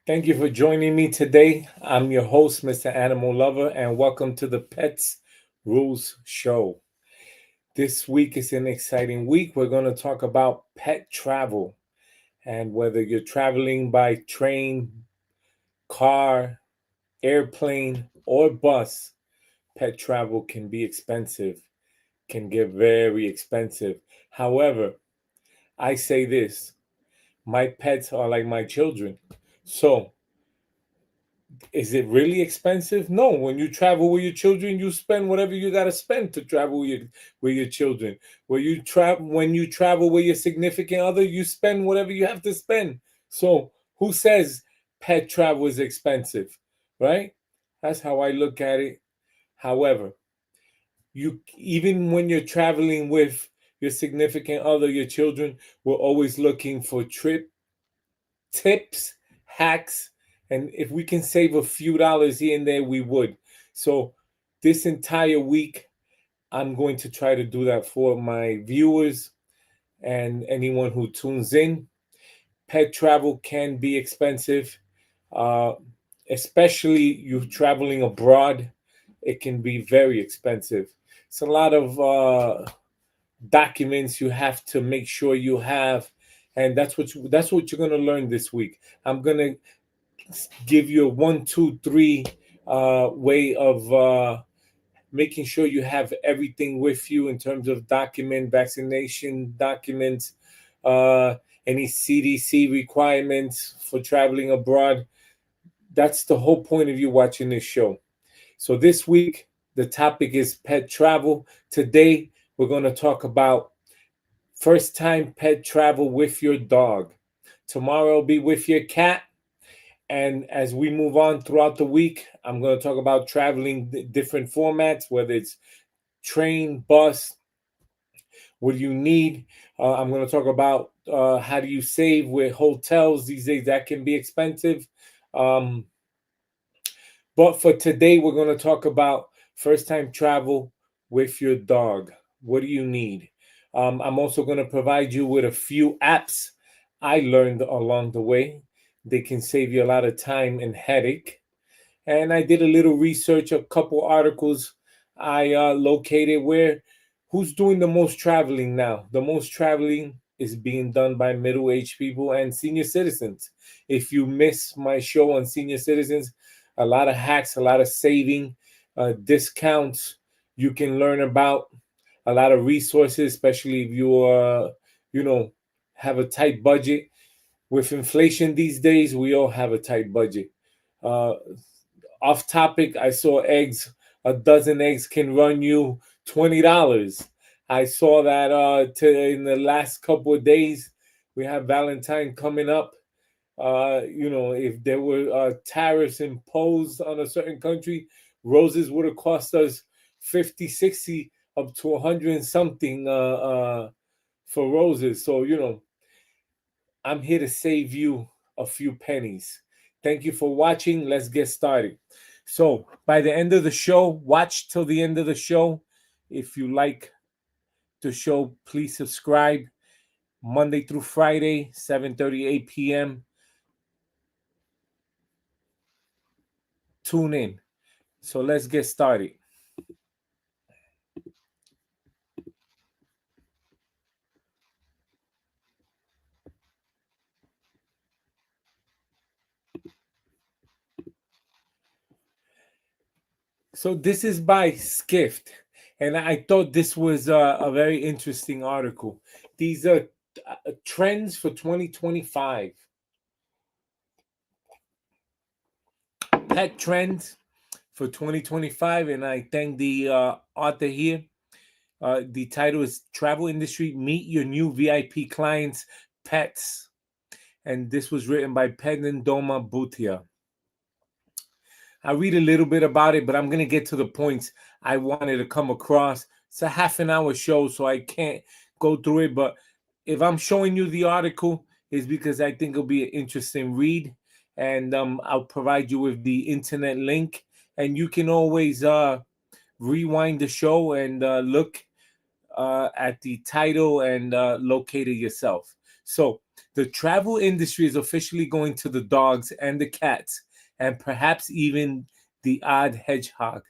Thank you for joining me today. I'm your host, Mr. Animal Lover, and welcome to the Pets Rules Show. This week is an exciting week. We're going to talk about pet travel and whether you're traveling by train, car, airplane, or bus. Pet travel can be expensive, can get very expensive. However, I say this, my pets are like my children. So, is it really expensive? No. When you travel with your children, you spend whatever you got to spend to travel with your children. When you travel with your significant other, you spend whatever you have to spend. So who says pet travel is expensive, right? That's how I look at it. However, you even when you're traveling with your significant other, your children, we're always looking for trip tips, hacks, and if we can save a few dollars here and there, we would. So this entire week, I'm going to try to do that for my viewers and anyone who tunes in. Pet travel can be expensive, uh, especially you traveling abroad. It can be very expensive. It's a lot of documents you have to make sure you have, and that's what you're gonna learn this week. I'm gonna give you a 1, 2, 3 way of making sure you have everything with you in terms of vaccination documents, uh, any CDC requirements for traveling abroad. That's the whole point of you watching this show. So this week, the topic is pet travel. Today, we're going to talk about first time pet travel with your dog. Tomorrow will be with your cat. And as we move on throughout the week, I'm going to talk about traveling different formats, whether it's train, bus, what do you need. I'm going to talk about how do you save with hotels these days. That can be expensive. Um, but for today, we're going to talk about first time travel with your dog. What do you need? I'm also going to provide you with a few apps I learned along the way. They can save you a lot of time and headache. And I did a little research, a couple articles I located where who's doing the most traveling now. The most traveling is being done by middle-aged people and senior citizens. If you miss my show on senior citizens, a lot of hacks, a lot of saving, discounts you can learn about, a lot of resources, especially if you you know, have a tight budget. With inflation these days, we all have a tight budget. Uh, Off topic, I saw eggs. A dozen eggs can run you $20. I saw that in the last couple of days. We have Valentine coming up. If there were tariffs imposed on a certain country, roses would have cost us 50, 60, up to 100 and something for roses. So, I'm here to save you a few pennies. Thank you for watching. Let's get started. So, by the end of the show, watch till the end of the show. If you like the show, please subscribe. Monday through Friday, 7:30, 8 p.m. Tune in. So, let's get started. So, this is by Skift. And I thought this was a very interesting article. These are trends for 2025. Pet trends for 2025, and I thank the author here. The title is Travel Industry Meet Your New VIP Clients, Pets. And this was written by Doma Bhutia. I'll read a little bit about it, but I'm going to get to the points I wanted to come across. It's a half an hour show, so I can't go through it. But if I'm showing you the article, it's because I think it'll be an interesting read. And I'll provide you with the internet link. And you can always rewind the show and look at the title and locate it yourself. So the travel industry is officially going to the dogs and the cats, and perhaps even the odd hedgehog.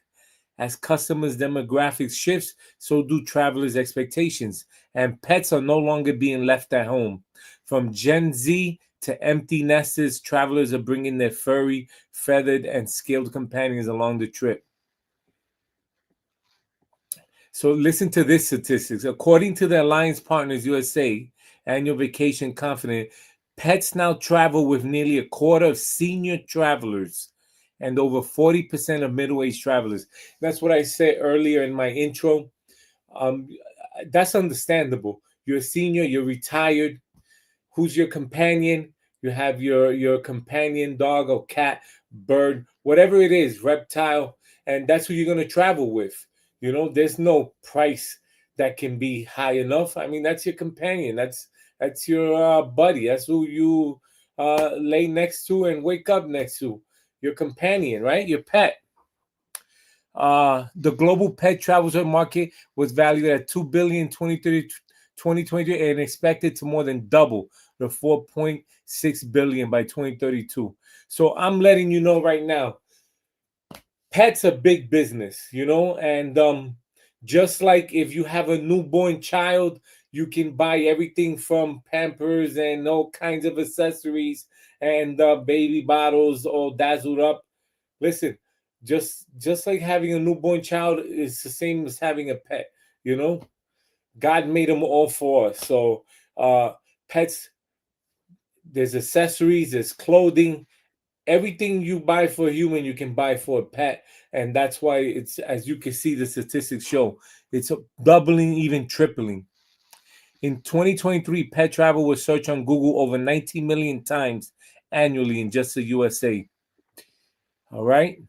As customers' demographics shifts, so do travelers' expectations, and pets are no longer being left at home. From Gen Z to empty nesters, travelers are bringing their furry, feathered, and scaled companions along the trip. So listen to this statistics. According to the Alliance Partners USA annual vacation confident, pets now travel with nearly a quarter of senior travelers and over 40% of middle-aged travelers. That's what I said earlier in my intro. Um, that's understandable. You're a senior, you're retired. Who's your companion? You have your companion dog or cat, bird, whatever it is, reptile, and that's who you're going to travel with. There's no price that can be high enough. I mean, that's your companion. That's your buddy. That's who you lay next to and wake up next to. Your companion, right? Your pet. The global pet travel market was valued at $2 billion in 2023 and expected to more than double the $4.6 billion by 2032. So I'm letting you know right now, pets are big business, and just like if you have a newborn child, you can buy everything from Pampers and all kinds of accessories and baby bottles all dazzled up. Listen, just like having a newborn child is the same as having a pet. God made them all for us. So pets, there's accessories, there's clothing. Everything you buy for a human, you can buy for a pet. And that's why it's, as you can see, the statistics show, it's doubling, even tripling. In 2023, pet travel was searched on Google over 19 million times annually in just the USA. All right.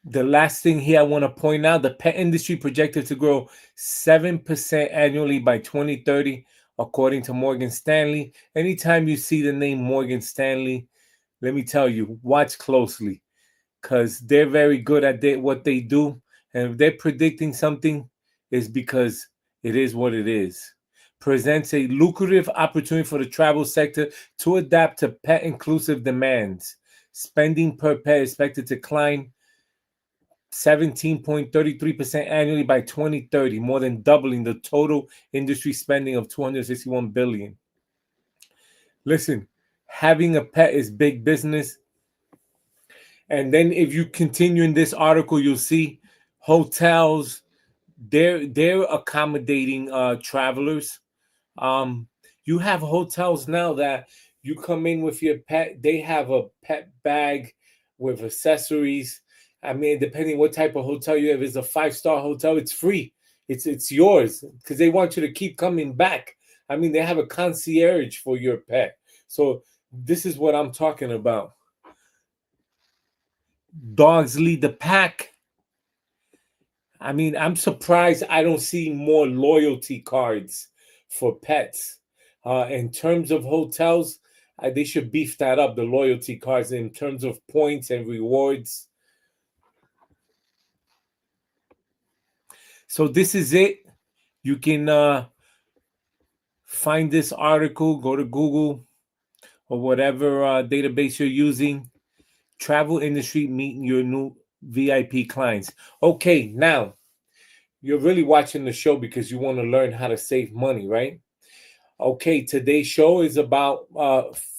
The last thing here I want to point out, the pet industry projected to grow 7% annually by 2030, according to Morgan Stanley. Anytime you see the name Morgan Stanley, let me tell you, watch closely, because they're very good at what they do. And if they're predicting something, it's because it is what it is. Presents a lucrative opportunity for the travel sector to adapt to pet-inclusive demands. Spending per pet is expected to climb 17.33% annually by 2030, more than doubling the total industry spending of $261 billion. Listen, having a pet is big business. And then if you continue in this article, you'll see hotels, they're accommodating travelers. You have hotels now that you come in with your pet, they have a pet bag with accessories. I mean, depending what type of hotel you have, if it's a 5-star hotel, it's free. It's yours because they want you to keep coming back. I mean, they have a concierge for your pet. So this is what I'm talking about. Dogs lead the pack. I mean, I'm surprised I don't see more loyalty cards for pets. In terms of hotels, they should beef that up, the loyalty cards, in terms of points and rewards. So this is it. You can find this article, go to Google or whatever database you're using. Travel industry meeting your new VIP clients. Okay, now you're really watching the show because you want to learn how to save money, right? Okay, today's show is about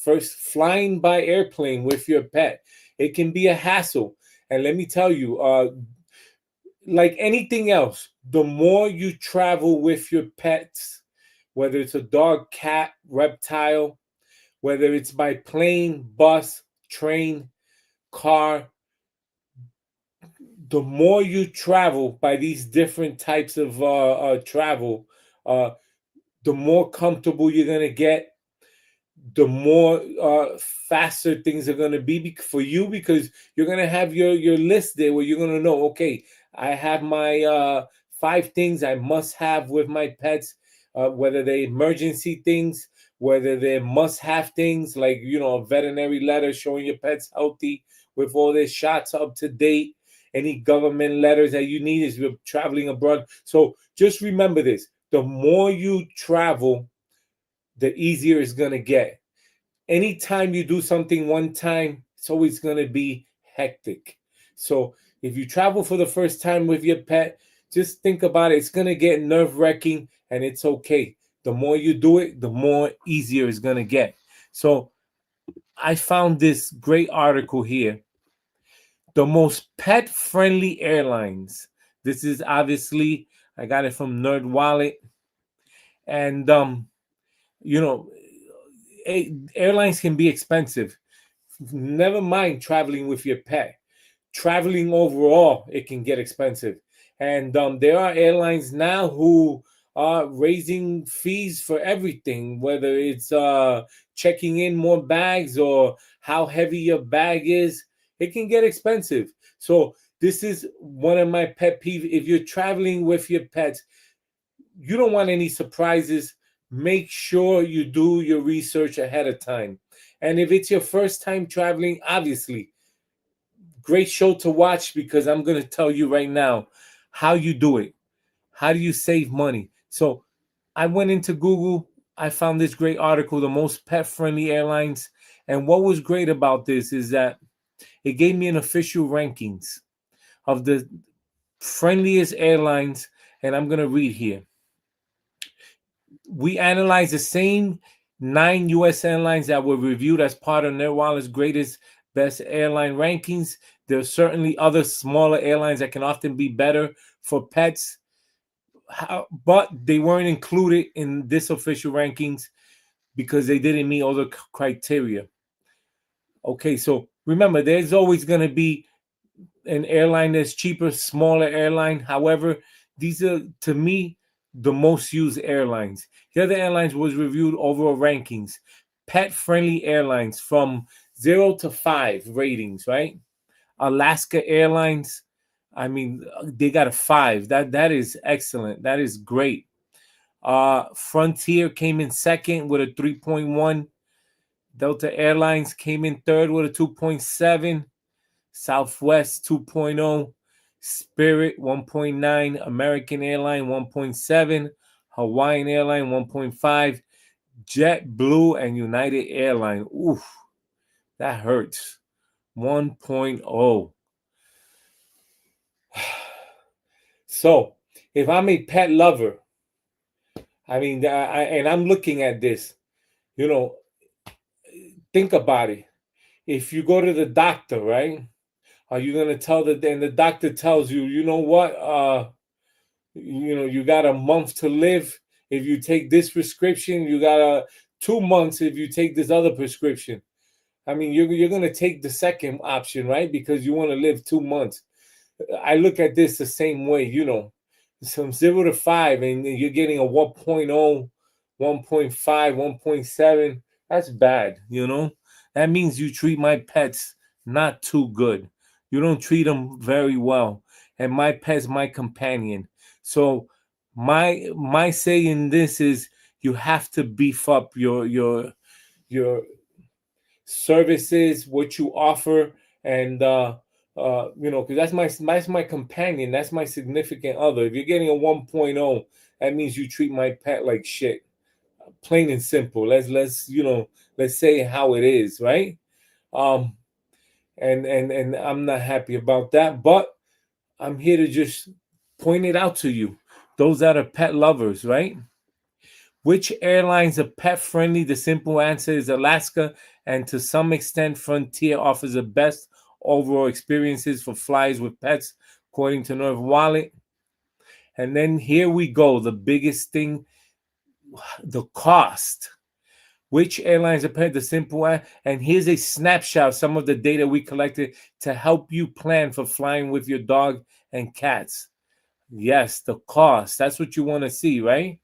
first flying by airplane with your pet. It can be a hassle. And let me tell you, like anything else, the more you travel with your pets, whether it's a dog, cat, reptile, whether it's by plane, bus, train, car, the more you travel by these different types of travel, the more comfortable you're going to get, the more faster things are going to be for you, because you're going to have your list there where you're going to know, okay, I have my 5 things I must have with my pets, whether they're emergency things, whether they're must-have things like, a veterinary letter showing your pet's healthy with all their shots up to date, any government letters that you need if you're traveling abroad. So just remember this: the more you travel, the easier it's gonna get. Anytime you do something one time, it's always gonna be hectic. So if you travel for the first time with your pet, just think about it. It's gonna get nerve-wracking, and it's okay. The more you do it, the more easier it's gonna get. So I found this great article here. The most pet-friendly airlines. This is obviously I got it from Nerd Wallet, and you know, airlines can be expensive. Never mind traveling with your pet. Traveling overall, it can get expensive. And there are airlines now who are raising fees for everything, whether it's checking in more bags or how heavy your bag is. It can get expensive. So this is one of my pet peeves. If you're traveling with your pets, you don't want any surprises. Make sure you do your research ahead of time. And if it's your first time traveling, obviously, great show to watch, because I'm going to tell you right now how you do it. How do you save money? So I went into Google. I found this great article, the most pet friendly airlines. And what was great about this is that it gave me an official rankings of the friendliest airlines. And I'm going to read here. We analyzed the same 9 U.S. airlines that were reviewed as part of NerdWallet's greatest best airline rankings. There are certainly other smaller airlines that can often be better for pets, but they weren't included in this official rankings because they didn't meet all the criteria. Okay, so remember, there's always going to be an airline that's cheaper, smaller airline. However, these are, to me, the most used airlines. The other airlines was reviewed overall rankings. Pet-friendly airlines from 0 to 5 ratings, right? Alaska Airlines, I mean, they got a 5. That is excellent. That is great. Frontier came in second with a 3.1. Delta Airlines came in third with a 2.7. Southwest 2.0, Spirit 1.9, American Airline 1.7, Hawaiian Airline 1.5, JetBlue and United Airline. Oof, that hurts. 1.0. So, if I'm a pet lover, I mean, and I'm looking at this, think about it. If you go to the doctor, right? Are you going to tell and the doctor tells you, you know what? You got a month to live if you take this prescription. You got 2 months if you take this other prescription. I mean, you're going to take the second option, right? Because you want to live 2 months. I look at this the same way, from 0 to 5, and you're getting a 1.0, 1.5, 1.7. That's bad, That means you treat my pets not too good. You don't treat them very well. And my pet's my companion. So my say in this is you have to beef up your services, what you offer, and because that's my companion, that's my significant other. If you're getting a 1.0, that means you treat my pet like shit. Plain and simple. Let's say how it is, right? And I'm not happy about that, but I'm here to just point it out to you. Those that are pet lovers, right? Which airlines are pet friendly? The simple answer is Alaska, and to some extent, Frontier offers the best overall experiences for flyers with pets, according to Nerd Wallet. And then here we go, the biggest thing, the cost. Which airlines are pet? The simple answer. And here's a snapshot of some of the data we collected to help you plan for flying with your dog and cats. Yes, the cost. That's what you want to see, right?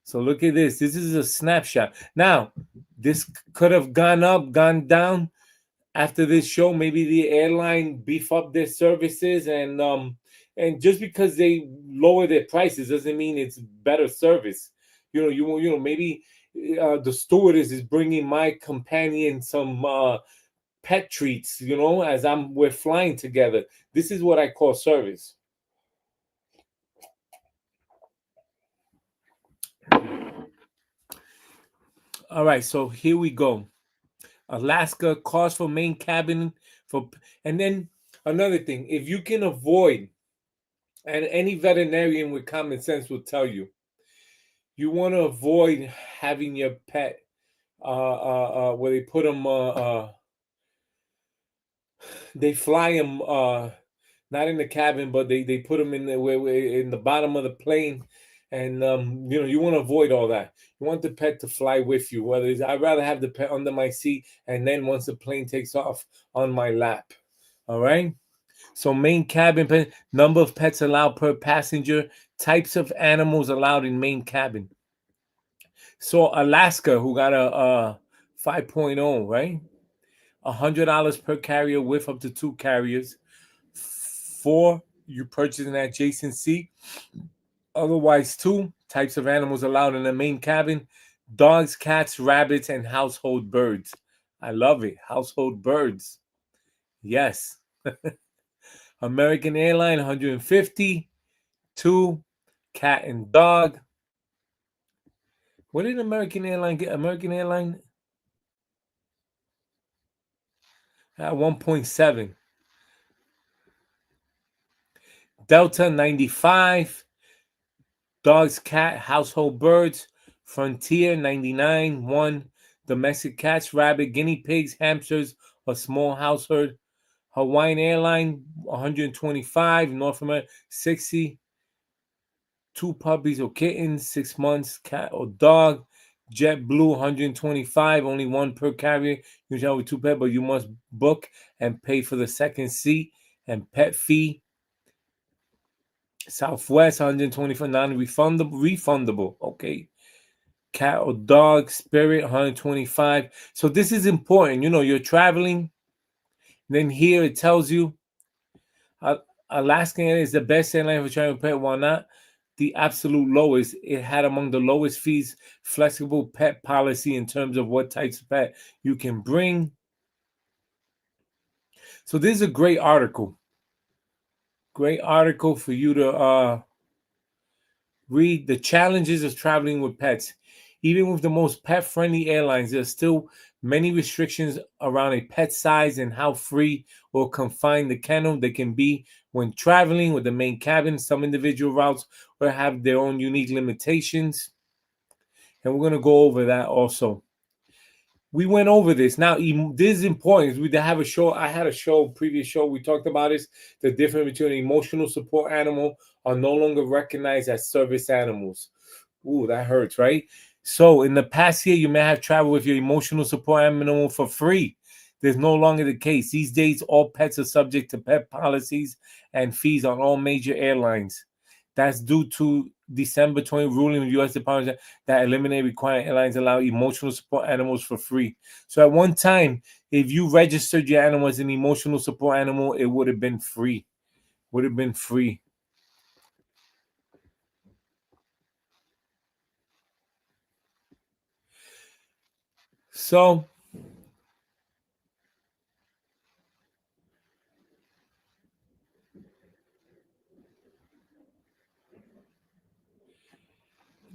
So look at this. This is a snapshot. Now, this could have gone up, gone down after this show. Maybe the airline beef up their services, and just because they lower their prices doesn't mean it's better service. Maybe the stewardess is bringing my companion some pet treats, as we're flying together. This is what I call service. All right, so here we go. Alaska cost for main cabin and then another thing, if you can avoid, and any veterinarian with common sense will tell you, you want to avoid having your pet where they put them they fly them not in the cabin, but they put them in in the bottom of the plane, and you want to avoid all that. You want the pet to fly with you. I'd rather have the pet under my seat, and then once the plane takes off, on my lap. All right. So main cabin, number of pets allowed per passenger, types of animals allowed in main cabin. So Alaska, who got a 5.0, right? $100 per carrier with up to 2 carriers. 4, you purchase an adjacent seat. Otherwise, 2 types of animals allowed in the main cabin: dogs, cats, rabbits, and household birds. I love it. Household birds. Yes. American Airline, 150. 2, cat and dog. What did American Airline get? American Airline at 1.7. Delta, 95. Dogs, cat, household birds. Frontier, 99. 1. Domestic cats, rabbit, guinea pigs, hamsters, a small household. Hawaiian Airline, 125. North America, 60. 2 puppies or kittens, 6 months, cat or dog. JetBlue, 125, only 1 per carrier. Usually with 2 pets, but you must book and pay for the second seat and pet fee. Southwest, 125, non-refundable. Okay. Cat or dog. Spirit, 125. So this is important. You're traveling. Then here it tells you Alaskan is the best airline for traveling pet. Why not? The absolute lowest. It had among the lowest fees, flexible pet policy in terms of what types of pet you can bring. So this is a great article. Great article for you to read. The challenges of traveling with pets. Even with the most pet-friendly airlines, there's still many restrictions around a pet size and how free or confined the kennel they can be when traveling with the main cabin. Some individual routes will have their own unique limitations, and we're going to go over that also. We went over this. Now, this is important. We have a show. I had a previous show. We talked about this. The difference between an emotional support animal are no longer recognized as service animals. Ooh, that hurts, right? So in the past year, you may have traveled with your emotional support animal for free. There's no longer the case. These days, all pets are subject to pet policies and fees on all major airlines. That's due to December 20 ruling of the U.S. Department that eliminated requiring airlines allow emotional support animals for free. So at one time, if you registered your animal as an emotional support animal, it would have been free. Would have been free. So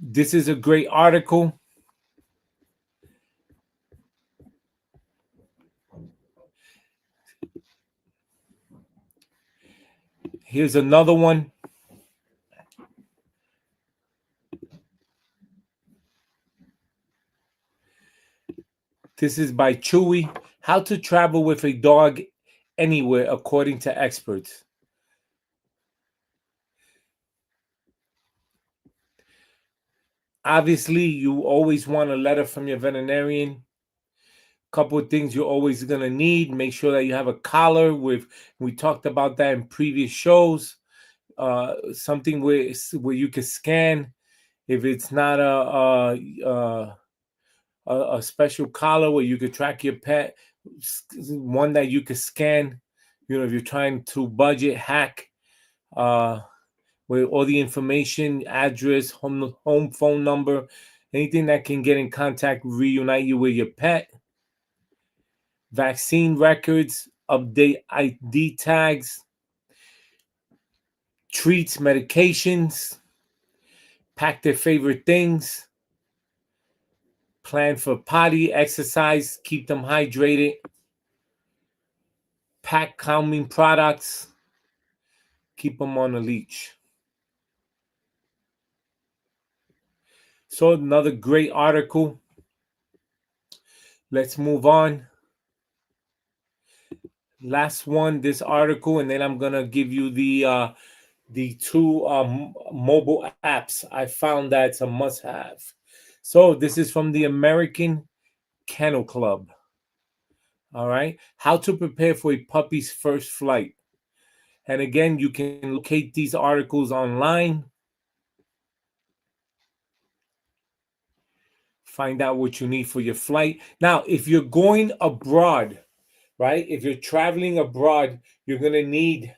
this is a great article. Here's another one. This is by Chewy. How to travel with a dog anywhere according to experts. Obviously, you always want a letter from your veterinarian. Couple of things you're always going to need. Make sure that you have a collar we talked about that in previous shows. Something where you can scan. If it's not a special collar where you could track your pet, one that you could scan, if you're trying to budget hack, with all the information, address, home phone number, anything that can get in contact, reunite you with your pet. vaccine records, update ID tags, treats, medications, pack their favorite things, plan for potty, exercise, keep them hydrated, pack calming products, keep them on a leash. So another great article. Let's move on. Last one, this article, and then I'm gonna give you the two mobile apps. I found that's a must-have. So this is from the American Kennel Club. All right, how to prepare for a puppy's first flight. And again, you can locate these articles online. Find out what you need for your flight. Now, if you're going abroad, right? If you're traveling abroad, you're gonna need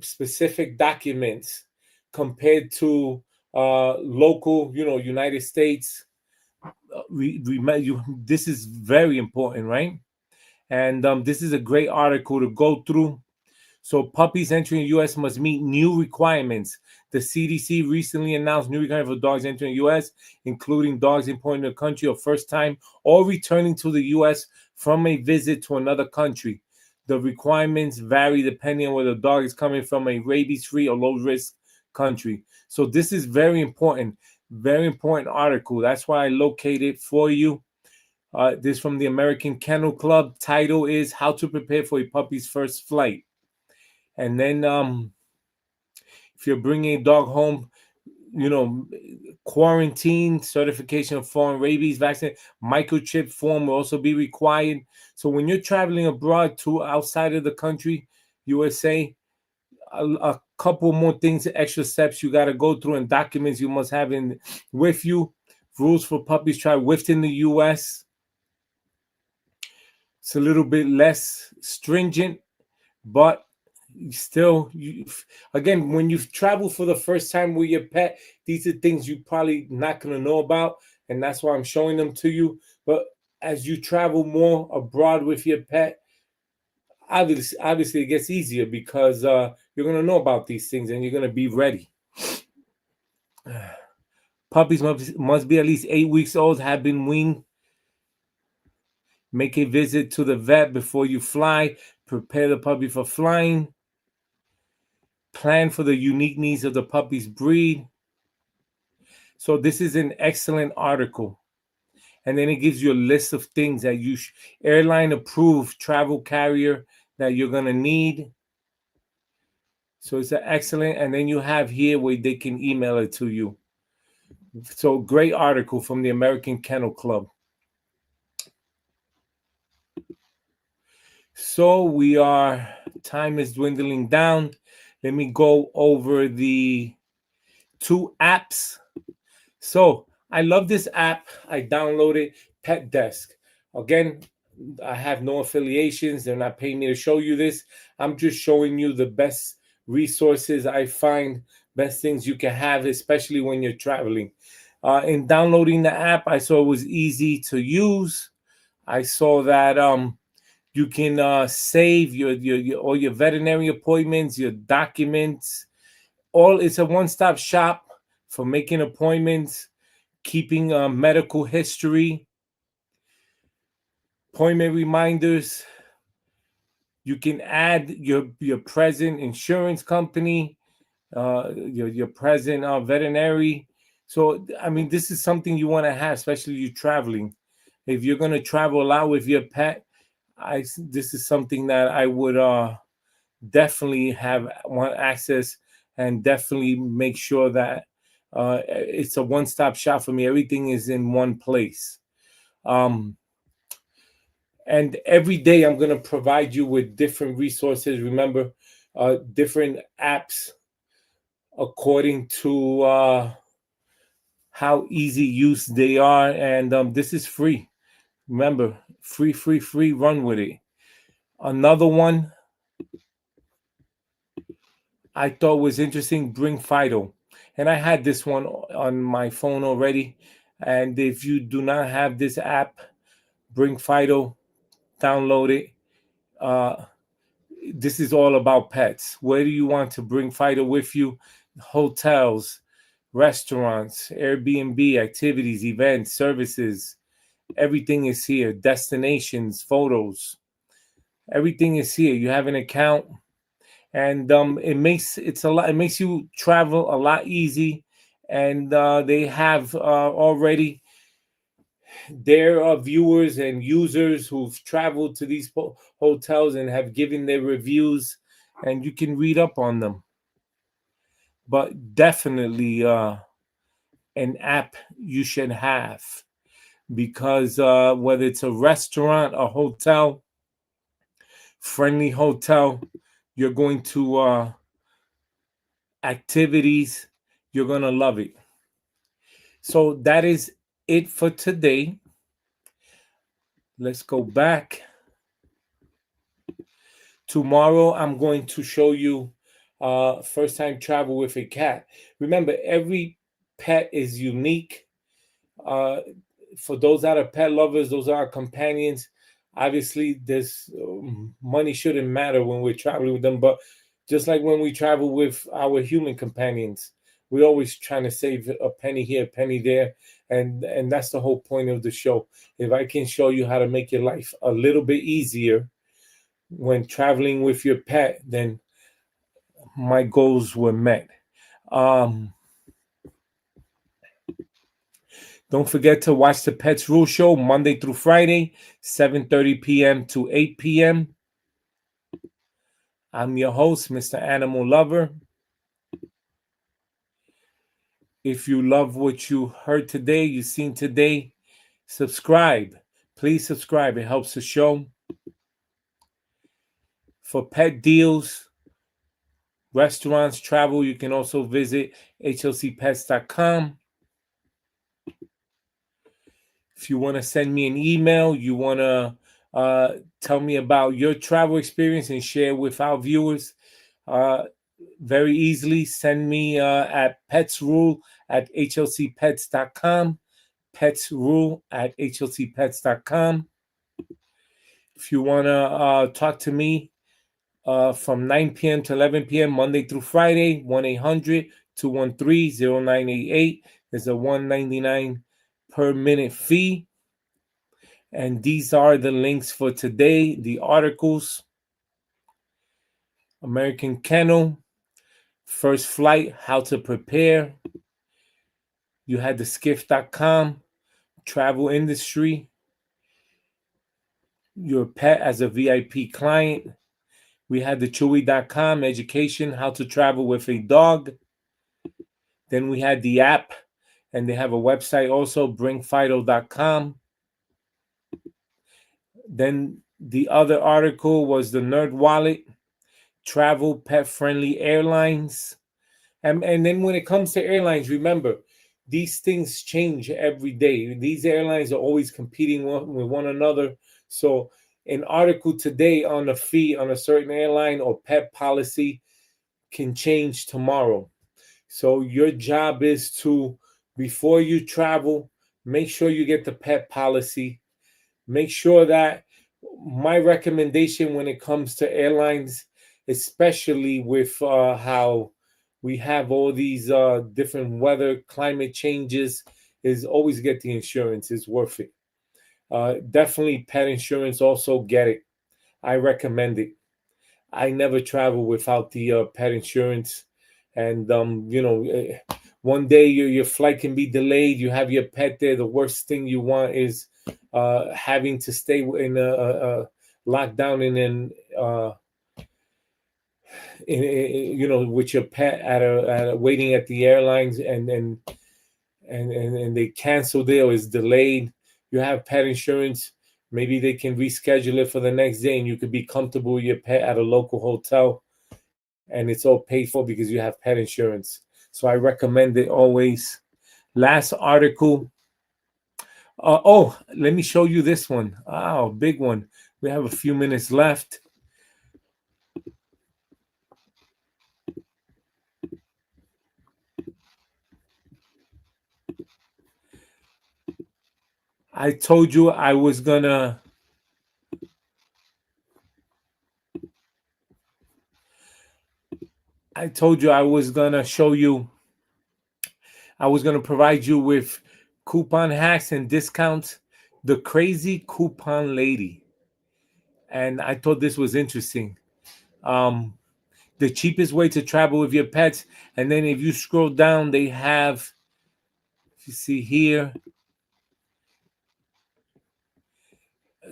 specific documents compared to local, United States. This is very important, right? And this is a great article to go through. So puppies entering the U.S. must meet new requirements. The CDC recently announced new requirements for dogs entering the U.S., including dogs imported to the country or first time or returning to the U.S. from a visit to another country. The requirements vary depending on whether the dog is coming from a rabies-free or low-risk country. So this is very important article. That's why I located for you. This from the American Kennel Club. Title is How to Prepare for a Puppy's First Flight. And then if you're bringing a dog home, quarantine, certification of foreign rabies vaccine, microchip form will also be required. So when you're traveling abroad to outside of the country, USA, a couple more things, extra steps you got to go through, and documents you must have with you. Rules for puppies travel within the US. It's a little bit less stringent, but still, again, when you travel for the first time with your pet, these are things you probably not going to know about, and that's why I'm showing them to you. But as you travel more abroad with your pet, obviously it gets easier because you're going to know about these things and you're going to be ready. Puppies must be at least 8 weeks old, have been weaned. Make a visit to the vet before you fly. Prepare the puppy for flying. Plan for the unique needs of the puppy's breed. So this is an excellent article. And then it gives you a list of things that airline approved travel carrier that you're going to need. So it's an excellent. And then you have here where they can email it to you. So great article from the American Kennel Club. So time is dwindling down. Let me go over the two apps. So I love this app. I downloaded Pet Desk. Again, I have no affiliations. They're not paying me to show you this. I'm just showing you the best resources I find, best things you can have, especially when you're traveling. In downloading the app, I saw it was easy to use. I saw that you can save your all your veterinary appointments, your documents. It's a one-stop shop for making appointments, keeping medical history, appointment reminders. You can add your present insurance company, your present veterinary. So, I mean, this is something you want to have, especially you traveling. If you're going to travel a lot with your pet, this is something that I would definitely want access, and definitely make sure that it's a one-stop shop for me. Everything is in one place. And every day I'm going to provide you with different resources. Remember, different apps according to how easy use they are. And this is free. Remember, free, run with it. Another one I thought was interesting, Bring Fido. And I had this one on my phone already. And if you do not have this app, Bring Fido, download it. Uh, this is all about pets. Where do you want to bring Fido with you? Hotels, restaurants, Airbnb, activities, events, services. Everything is here. Destinations, photos. Everything is here. You have an account, and it makes you travel a lot easy. And they have already their viewers and users who've traveled to these hotels and have given their reviews, and you can read up on them. But definitely an app you should have, because whether it's a restaurant, a hotel, friendly hotel, you're going to activities, you're going to love it. So that is it for today. Let's go back. Tomorrow, I'm going to show you first time travel with a cat. Remember, every pet is unique. Uh, for those that are pet lovers, those are our companions. Obviously, this money shouldn't matter when we're traveling with them, but just like when we travel with our human companions, we're always trying to save a penny here, a penny there, and that's the whole point of the show. If I can show you how to make your life a little bit easier when traveling with your pet, then my goals were met. Um, don't forget to watch the Pets Rule Show Monday through Friday, 7:30 p.m. to 8 p.m. I'm your host, Mr. Animal Lover. If you love what you heard today, you've seen today, subscribe. Please subscribe. It helps the show. For pet deals, restaurants, travel, you can also visit hlcpets.com. If you want to send me an email, you want to tell me about your travel experience and share with our viewers, very easily send me at petsrule@hlcpets.com. Petsrule@hlcpets.com. If you want to talk to me from 9 p.m. to 11 p.m. Monday through Friday, 1-800-213-0988. There's a $1.99 per minute fee. And these are the links for today. The articles: American Kennel, First Flight, How to Prepare. You had the skiff.com, Travel Industry, Your Pet as a VIP Client. We had the chewy.com, Education, How to Travel with a Dog. Then we had the app, and they have a website also, bringfido.com. Then the other article was the Nerd Wallet, Travel Pet Friendly Airlines. And then when it comes to airlines, remember, these things change every day. These airlines are always competing with one another. So an article today on a fee on a certain airline or pet policy can change tomorrow. So your job is to, before you travel, make sure you get the pet policy. Make sure that my recommendation when it comes to airlines, especially with how we have all these different weather, climate changes, is always get the insurance. It's worth it. Definitely pet insurance, also get it. I recommend it. I never travel without the pet insurance. And, one day your flight can be delayed. You have your pet there. The worst thing you want is having to stay in a lockdown with your pet waiting at the airlines, and they canceled it or it's delayed. You have pet insurance. Maybe they can reschedule it for the next day, and you could be comfortable with your pet at a local hotel, and it's all paid for because you have pet insurance. So I recommend it always. Last article. Let me show you this one. Oh, big one. We have a few minutes left. I told you I was gonna. I told you I was gonna show you. I was gonna provide you with coupon hacks and discounts. The crazy coupon lady, and I thought this was interesting. Um, the cheapest way to travel with your pets, and then if you scroll down, they have. You see here,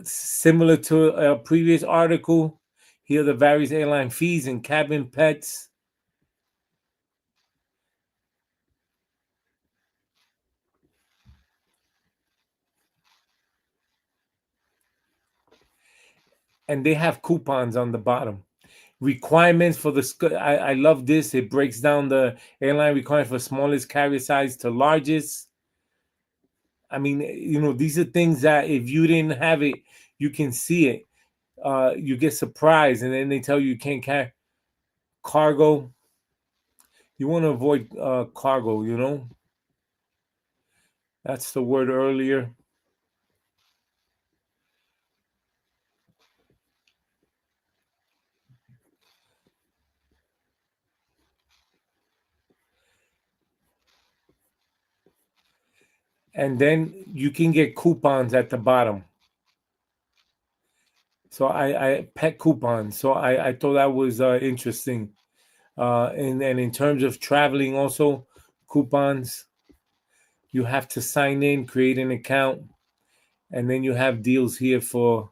similar to a previous article. Here are the various airline fees and cabin pets. And they have coupons on the bottom. Requirements for the I love this. It breaks down the airline requirements for smallest carrier size to largest. I mean, these are things that if you didn't have it, you can see it. You get surprised, and then they tell you can't carry cargo. You want to avoid cargo. That's the word earlier. And then you can get coupons at the bottom. So I pet coupons. So I thought that was interesting. And in terms of traveling, also coupons, you have to sign in, create an account, and then you have deals here for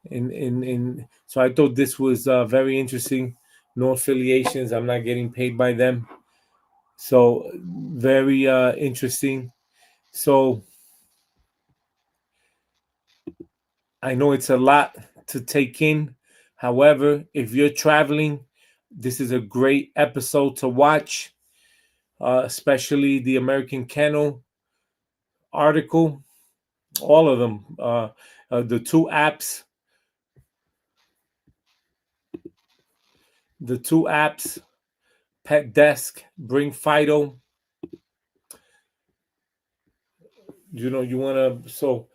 in. So I thought this was very interesting. No affiliations. I'm not getting paid by them. So very interesting. So I know it's a lot to take in. However, if you're traveling, this is a great episode to watch, especially the American Kennel article. All of them. The two apps, Pet Desk, Bring Fido. You want to. So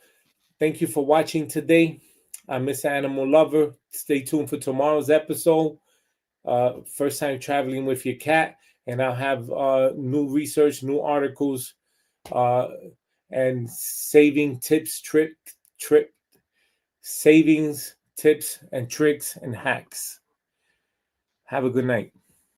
thank you for watching today. I'm Mr. Animal Lover. Stay tuned for tomorrow's episode. First time traveling with your cat, and I'll have new research, new articles, uh, and saving tips, savings tips and tricks and hacks. Have a good night.